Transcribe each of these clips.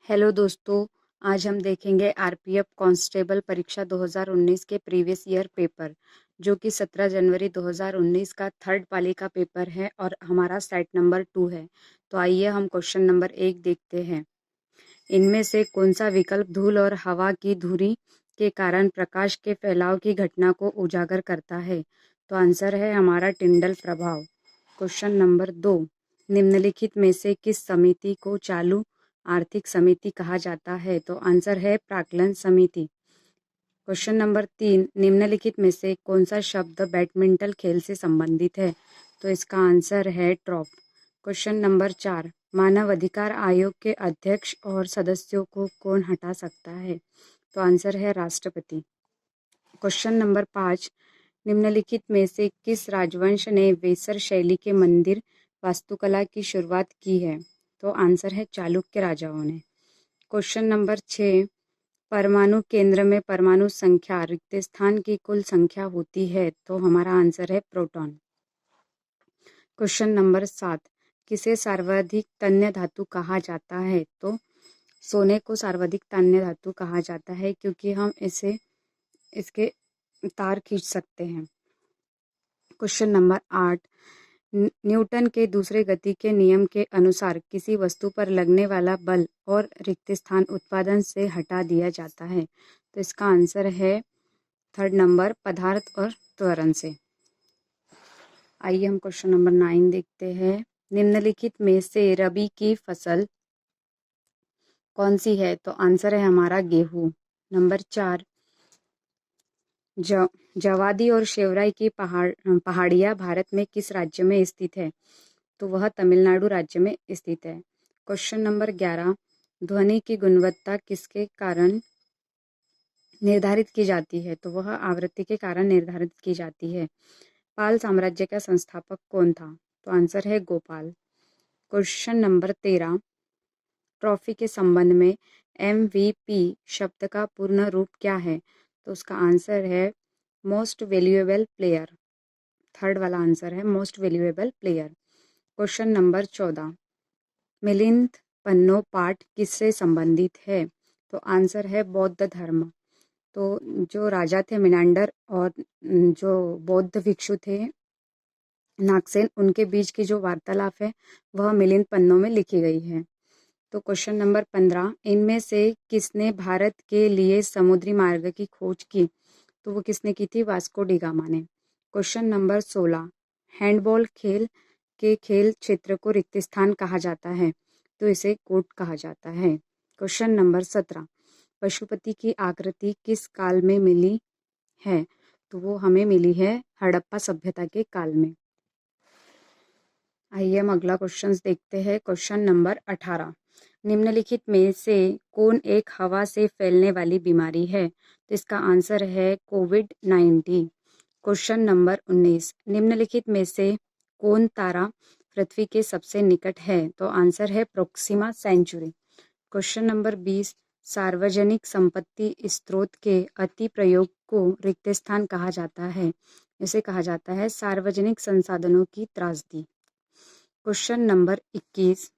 Hello दोस्तों, आज हम देखेंगे आरपीएफ कांस्टेबल परीक्षा 2019 के प्रीवियस ईयर पेपर, जो कि 17 जनवरी 2019 का थर्ड पाली का पेपर है और हमारा सेट नंबर 2 है। तो आइए हम क्वेश्चन नंबर 1 देखते हैं। इनमें से कौन सा विकल्प धूल और हवा की धुरी के कारण प्रकाश के फैलाव की घटना को उजागर करता है? तो आंसर है हमारा टिंडल प्रभाव। क्वेश्चन नंबर 2, निम्नलिखित में से किस समिति को चालू आर्थिक समिति कहा जाता है? तो आंसर है प्राक्कलन समिति। क्वेश्चन नंबर 3, निम्नलिखित में से कौन सा शब्द बैडमिंटन खेल से संबंधित है? तो इसका आंसर है ट्रॉप। क्वेश्चन नंबर 4, मानव अधिकार आयोग के अध्यक्ष और सदस्यों को कौन हटा सकता है? तो आंसर है राष्ट्रपति। क्वेश्चन नंबर 5, निम्नलिखित में से किस राजवंश ने वेसर शैली के मंदिर वास्तुकला की शुरुआत की है? तो आंसर है चालुक्य राजाओं ने। क्वेश्चन नंबर 6, परमाणु केंद्र में परमाणु संख्या रिक्त स्थान की कुल संख्या होती है? तो हमारा आंसर है प्रोटॉन। क्वेश्चन नंबर 7, किसे सर्वाधिक तन्य धातु कहा जाता है? तो सोने को सर्वाधिक तन्य धातु कहा जाता है क्योंकि हम इसके तार खींच सकते हैं। क्वेश्चन नंबर 8, न्यूटन के दूसरे गति के नियम के अनुसार किसी वस्तु पर लगने वाला बल और रिक्त स्थान उत्पादन से हटा दिया जाता है? तो इसका आंसर है थर्ड नंबर, पदार्थ और त्वरण से। आइए हम क्वेश्चन नंबर 9 देखते हैं। निम्नलिखित में से रबी की फसल कौन सी है? तो आंसर है हमारा गेहूं। नंबर 4, जवादी और शेवराई की पहाड़ियाँ भारत में किस राज्य में स्थित है? तो वह तमिलनाडु राज्य में स्थित है। क्वेश्चन नंबर 11, ध्वनि की गुणवत्ता किसके कारण निर्धारित की जाती है? तो वह आवृत्ति के कारण निर्धारित की जाती है। पाल साम्राज्य का संस्थापक कौन था? तो आंसर है गोपाल। क्वेश्चन नंबर 13, ट्रॉफी के संबंध में MVP शब्द का पूर्ण रूप क्या है? तो उसका आंसर है मोस्ट वैल्यूएबल प्लेयर। थर्ड वाला आंसर है most valuable player. Question number 14, Milind Panho पाठ किससे संबंधित है? तो आंसर है बौद्ध धर्म। तो जो राजा थे मिनांडर और जो बौद्ध भिक्षु थे नागसेन, उनके बीच की जो वार्तालाप है वह मिलिंद पन्नों में लिखी गई है। तो क्वेश्चन नंबर 15, इनमें से किसने भारत के लिए समुद्री मार्ग की खोज की? तो वो किसने की थी? वास्को डी गामा ने। क्वेश्चन नंबर 16, हैंडबॉल खेल के खेल क्षेत्र को रिक्त स्थान कहा जाता है? तो इसे कोर्ट कहा जाता है। क्वेश्चन नंबर 17, पशुपति की आकृति किस काल में मिली है? तो वो हमें मिली है हड़प्पा सभ्यता के काल में। आइए हम अगला क्वेश्चन देखते हैं। क्वेश्चन नंबर 18, निम्नलिखित में से कौन एक हवा से फैलने वाली बीमारी है? तो इसका आंसर है कोविड-19। क्वेश्चन नंबर 19, निम्नलिखित में से कौन तारा पृथ्वी के सबसे निकट है? तो आंसर है प्रोक्सिमा सेंचुरी। क्वेश्चन नंबर 20, सार्वजनिक संपत्ति स्रोत के अति प्रयोग को रिक्त स्थान कहा जाता है? इसे कहा जाता है सार्वजनिक संसाधनों की त्रासदी। क्वेश्चन नंबर 21,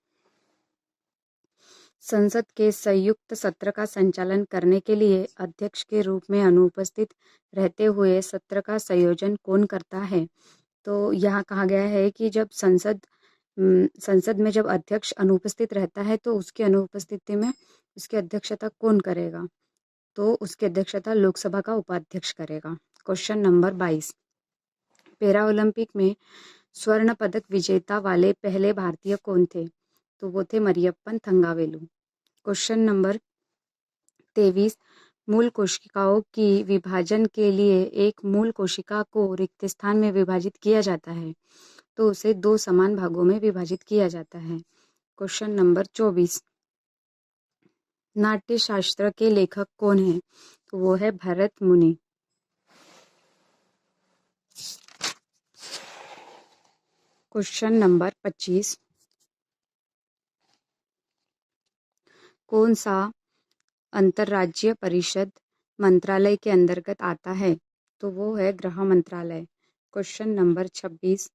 संसद के संयुक्त सत्र का संचालन करने के लिए अध्यक्ष के रूप में अनुपस्थित रहते हुए सत्र का संयोजन कौन करता है? तो यहाँ कहा गया है कि जब संसद में जब अध्यक्ष अनुपस्थित रहता है तो उसकी अनुपस्थिति में उसकी अध्यक्षता कौन करेगा? तो उसकी अध्यक्षता लोकसभा का उपाध्यक्ष करेगा। क्वेश्चन नंबर 22, पैरा ओलंपिक में स्वर्ण पदक विजेता वाले पहले भारतीय कौन थे? तो वो थे मरियप्पन थंगावेलु। क्वेश्चन नंबर 23, मूल कोशिकाओं की विभाजन के लिए एक मूल कोशिका को रिक्त स्थान में विभाजित किया जाता है तो उसे 2 समान भागों में विभाजित किया जाता है। क्वेश्चन नंबर 24, नाट्यशास्त्र के लेखक कौन है? तो वो है भरत मुनि। क्वेश्चन नंबर 25, कौन सा अंतर्राज्यीय परिषद मंत्रालय के अंतर्गत आता है? तो वो है गृह मंत्रालय। क्वेश्चन नंबर 26,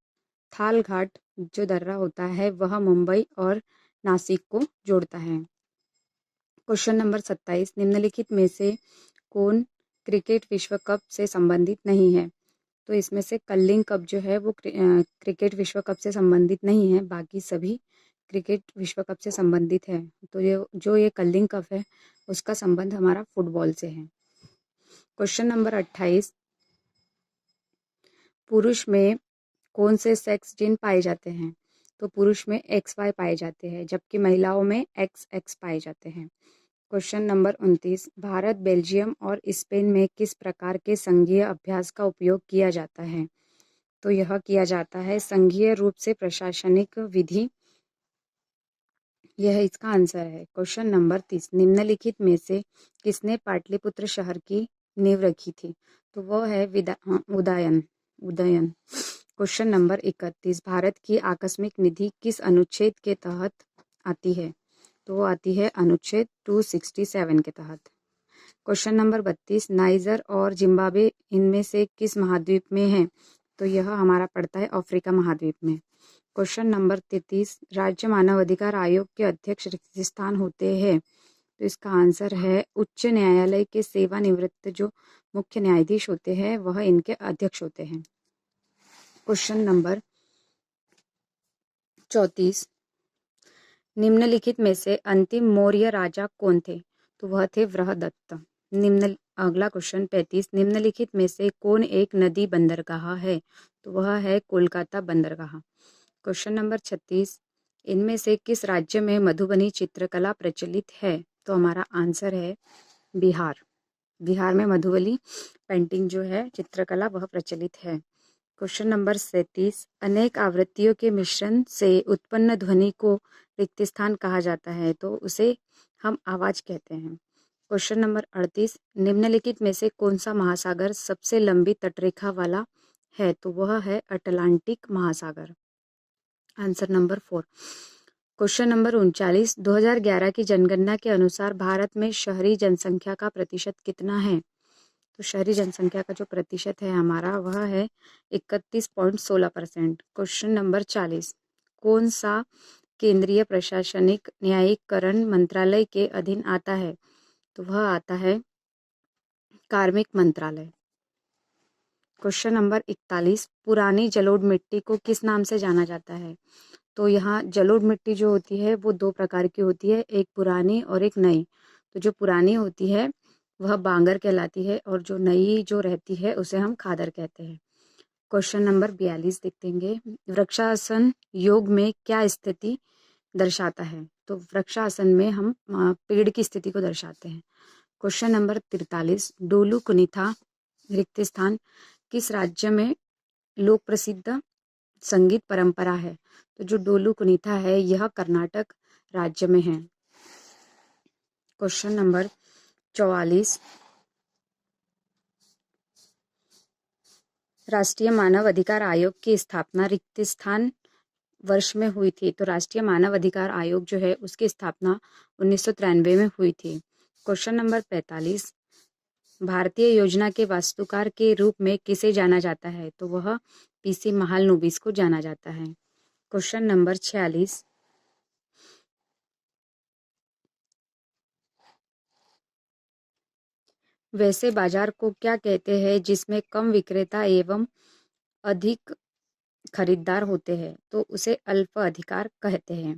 थाल घाट जो दर्रा होता है वह मुंबई और नासिक को जोड़ता है। क्वेश्चन नंबर 27, निम्नलिखित में से कौन क्रिकेट विश्व कप से संबंधित नहीं है? तो इसमें से कलिंग कप जो है वो क्रिकेट विश्व कप से संबंधित नहीं है, बाकी सभी क्रिकेट विश्व कप से संबंधित है। तो ये कलिंग कप है उसका संबंध हमारा फुटबॉल से है। क्वेश्चन नंबर 28, पुरुष में कौन से सेक्स जीन पाए जाते हैं? तो पुरुष में XY पाए जाते हैं, जबकि महिलाओं में XX पाए जाते हैं। क्वेश्चन नंबर 29, भारत, बेल्जियम और स्पेन में किस प्रकार के संघीय अभ्यास का उपयोग किया जाता है? तो यह किया जाता है संघीय रूप से प्रशासनिक विधि। यह इसका आंसर है। क्वेश्चन नंबर 30, निम्नलिखित में से किसने पाटलिपुत्र शहर की नींव रखी थी? तो वह है उदयन। क्वेश्चन नंबर 31, भारत की आकस्मिक निधि किस अनुच्छेद के तहत आती है? तो वो आती है अनुच्छेद 267 के तहत। क्वेश्चन नंबर 32, नाइजर और जिम्बाब्वे इनमें से किस महाद्वीप में है? तो यह हमारा पड़ता है अफ्रीका महाद्वीप में। क्वेश्चन नंबर 33, राज्य मानव अधिकार आयोग के अध्यक्ष रिक्त स्थान होते हैं? तो इसका आंसर है उच्च न्यायालय के सेवानिवृत्त जो मुख्य न्यायाधीश होते हैं वह इनके अध्यक्ष होते हैं। क्वेश्चन नंबर 34, निम्नलिखित में से अंतिम मौर्य राजा कौन थे? तो वह थे बृहदत्त। अगला क्वेश्चन 35, निम्नलिखित में से कौन एक नदी बंदरगाह है? तो वह है कोलकाता बंदरगाह। क्वेश्चन नंबर 36, इनमें से किस राज्य में मधुबनी चित्रकला प्रचलित है? तो हमारा आंसर है बिहार। बिहार में मधुबनी पेंटिंग जो है चित्रकला वह प्रचलित है। क्वेश्चन नंबर 37, अनेक आवृत्तियों के मिश्रण से उत्पन्न ध्वनि को रिक्त स्थान कहा जाता है, तो उसे हम आवाज कहते हैं। क्वेश्चन नंबर 38, निम्नलिखित में से कौन सा महासागर सबसे लंबी तटरेखा वाला है? तो वह है अटलांटिक महासागर। Answer number 4। क्वेश्चन नंबर 39, 2011 की जनगणना के अनुसार भारत में शहरी जनसंख्या का प्रतिशत कितना है? तो शहरी जनसंख्या का जो प्रतिशत है हमारा वह है 31.16%। क्वेश्चन नंबर 40, कौन सा केंद्रीय प्रशासनिक न्यायीकरण मंत्रालय के अधीन आता है? तो वह आता है कार्मिक मंत्रालय। क्वेश्चन नंबर 41, पुरानी जलोढ़ मिट्टी को किस नाम से जाना जाता है? तो यहाँ जलोढ़ मिट्टी जो होती है वो दो प्रकार की होती है, एक पुरानी और एक नई। तो जो पुरानी होती है वह बांगर कहलाती है और जो नई जो रहती है उसे हम खादर कहते हैं। क्वेश्चन नंबर 42 देखेंगे, वृक्षासन योग में क्या स्थिति दर्शाता है? तो वृक्षासन में हम पेड़ की स्थिति को दर्शाते हैं। क्वेश्चन नंबर 43, डोलू कुनीथा रिक्त स्थान किस राज्य में लोक प्रसिद्ध संगीत परंपरा है? तो जो डोलू कुनीथा है यह कर्नाटक राज्य में है। क्वेश्चन नंबर 44, राष्ट्रीय मानव अधिकार आयोग की स्थापना रिक्त स्थान वर्ष में हुई थी? तो राष्ट्रीय मानव अधिकार आयोग जो है उसकी स्थापना 1993 में हुई थी। क्वेश्चन नंबर 45, भारतीय योजना के वास्तुकार के रूप में किसे जाना जाता है? तो वह PC महालनोबिस को जाना जाता है। क्वेश्चन नंबर 46, वैसे बाजार को क्या कहते हैं जिसमें कम विक्रेता एवं अधिक खरीदार होते हैं? तो उसे अल्प अधिकार कहते हैं।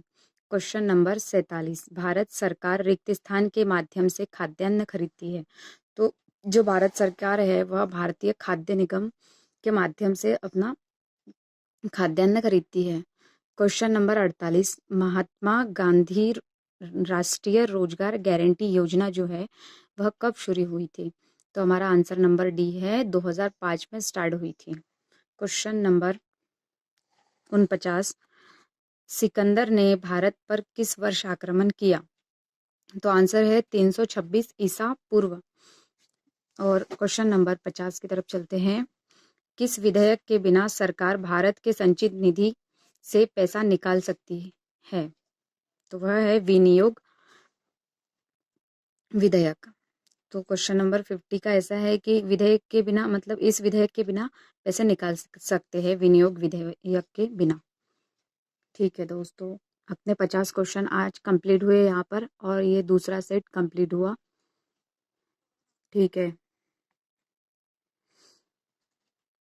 क्वेश्चन नंबर 47, भारत सरकार रिक्त स्थान के माध्यम से खाद्यान्न खरीदती है? तो जो भारत सरकार है वह भारतीय खाद्य निगम के माध्यम से अपना खाद्यान्न खरीदती है। क्वेश्चन नंबर 48, महात्मा गांधी राष्ट्रीय रोजगार गारंटी योजना जो है वह कब शुरू हुई थी? तो हमारा आंसर नंबर डी है, 2005 में स्टार्ट हुई थी। क्वेश्चन नंबर 49, सिकंदर ने भारत पर किस वर्ष आक्रमण किया? तो आंसर है 326 ईसा पूर्व। और क्वेश्चन नंबर 50 की तरफ चलते हैं, किस विधेयक के बिना सरकार भारत के संचित निधि से पैसा निकाल सकती है? तो वह है विनियोग विधेयक। तो क्वेश्चन नंबर 50 का ऐसा है कि विधेयक के बिना मतलब इस विधेयक के बिना पैसे निकाल सकते हैं विनियोग विधेयक के बिना। ठीक है दोस्तों, अपने 50 क्वेश्चन आज कंप्लीट हुए यहाँ पर और ये दूसरा सेट कंप्लीट हुआ। ठीक है।